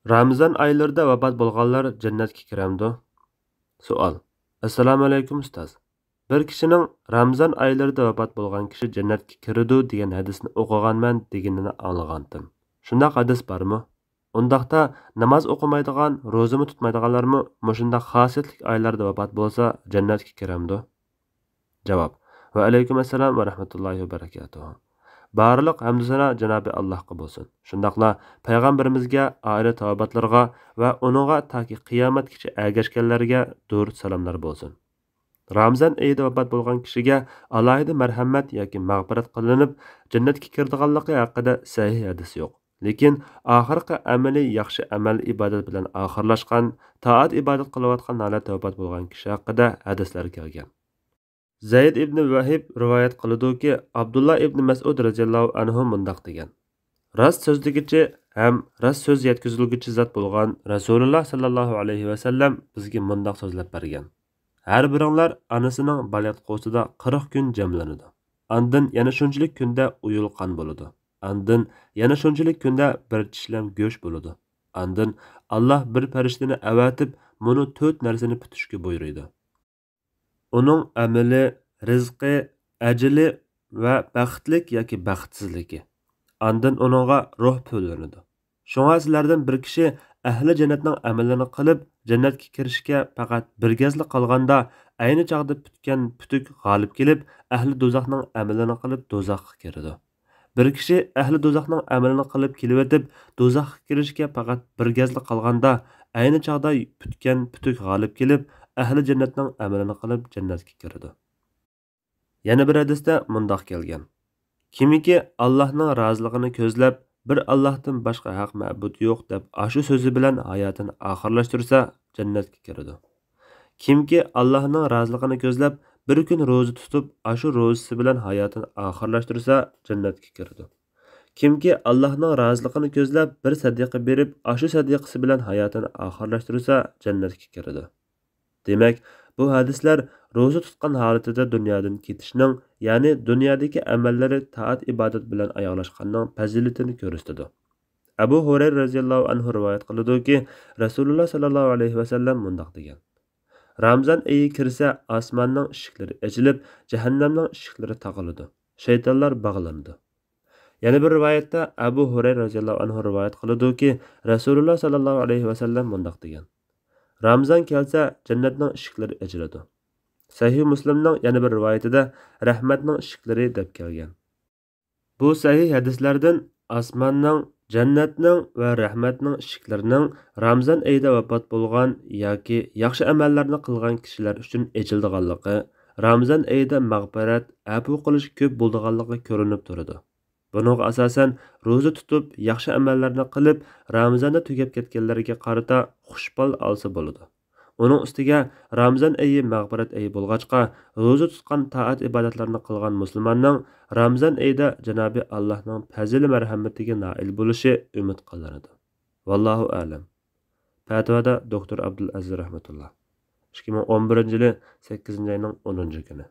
Ramazan aylarida vafot bo'lganlar jannatga kiramdi? Savol. Assalomu alaykum ustoz. Bir kishining Ramazan oylarida vafot bo'lgan kishi jannatga kiradi degan hadisni o'qiganman deganini anglagandim. Shundaq hadis bormi? Undaqda namoz o'qimaydigan, ro'zani tutmaydiganlarmi mushundaq xosiyatli oylarda vafot bo'lsa jannatga kiramdi? Javob. Va alaykum assalom va rahmatullohi va barakatuh. Barliq hamd sana Janobi Allohga bo'lsin. Shundaqla payg'ambarimizga, oila tavobatlarga va uningga toki qiyomatgacha ergashganlarga durud salomlar bo'lsin. Ramazan oyida vafot bo'lgan kishiga alohida marhamat yoki mag'firat qilinib, jannatga kirdiganligi haqida sahih hadis yo'q. Lekin oxirgi amali yaxshi amal ibodat bilan oxirlashgan, toat ibodat qilayotgan holatda vafot bo'lgan kishi haqida hadislar kelgan. Zayd ibn Vahib rivoyat qiladi-ki, Abdullah ibn Mas'ud radhiyallohu anhu mundaq degan: Rost so'zligichi ham rost so'z yetkazilguchi zot bo'lgan Rasululloh sallallohu alayhi va sallam bizga mundaq so'zlab bergan: Har biringlar onasining balatqosida 40 kun jamlanadi. Andin yana shunchalik kunda uyulqan bo'ladi. Andin yana shunchalik kunda bir tishlam go'sht bo'ladi. Andin Alloh bir farishtani avatib, buni 4 narsani putishga buyurdi. Uning amali, rizqi, ajali va baxtlik yoki baxtsizligi. Andin uningga ruh to'lanadi. Shunga sizlardan bir kishi ahli jannatning amalini qilib, jannatga kirishga faqat bir gazli qolganda, ayni chaqda putgan putuk g'olib kelib, ahli do'zaxning amalini qilib do'zaxga kiradi. Bir kishi ahli do'zaxning amalini qilib kelib o'tib, do'zaxga kirishga faqat bir gazli qolganda, ayni chaqda putgan putuk g'olib kelib, ahli jannatning amalini qilib jannatga kiradi. Yana bir hadisda mundaq kelgan: Kimiki Allohning roziligini ko'zlab, bir Allohdan boshqa haq ma'bud yo'q deb ashu so'zi bilan hayotini oxirlashtirsa, jannatga kiradi. Kimki Allohning roziligini ko'zlab, bir kun ro'za tutib, ashu ro'zasi bilan hayotini oxirlashtirsa, jannatga kiradi. Kimki Allohning roziligini ko'zlab, bir sadaqa berib, ashu sadaqasi bilan hayotini oxirlashtirsa, jannatga kiradi. Demak, bu hadislar ro'za tutgan holatida dunyodan ketishning, ya'ni dunyodagi amallari taat ibodat bilan oyoqlashganning fazilatini ko'rsatadi. Abu Hurayra radhiyallohu anhu rivoyat qiladi-ki, Rasululloh sallallohu alayhi va sallam mundaq degan: Ramazon oyi kirsa, osmonning eshiklari ochilib, jahannamning eshiklari taqiladi. Shaytonlar bog'lanadi. Yana bir rivoyatda Abu Hurayra radhiyallohu anhu rivoyat qiladi-ki, Rasululloh sallallohu alayhi va sallam mundaq degan: Ramazon kelsa, jannatning eshiklari ochiladi. Sahih Muslimning yana bir rivoyatida rahmatning eshiklari deb kelgan. Bu sahih hadislardan osmonning, jannatning va rahmatning eshiklarining Ramazon oyida vafot bo'lgan yoki yaxshi amallarni qilgan kishilar uchun ochilganligi, Ramazon oyida mag'firat, afu qilish ko'p bo'lganligi ko'rinib turadi. Buningga asosan ro'za tutib, yaxshi amallarni qilib, Ramazonda tugab ketganlarga qarata xushpal olsa bo'ladi. Uning ustiga Ramazon oyi mag'firat oyi bo'lg'achqa, ro'za tutgan taat ibodatlarni qilgan musulmonning Ramazon oyida Janobi Allohning fazil marhamatiga nail bo'lishi umid qilinadi. Vallohu a'lam. Fatvoda doktor Abdul Aziz rahmatulloh. 2011-yili 8-oyning 10-kuni.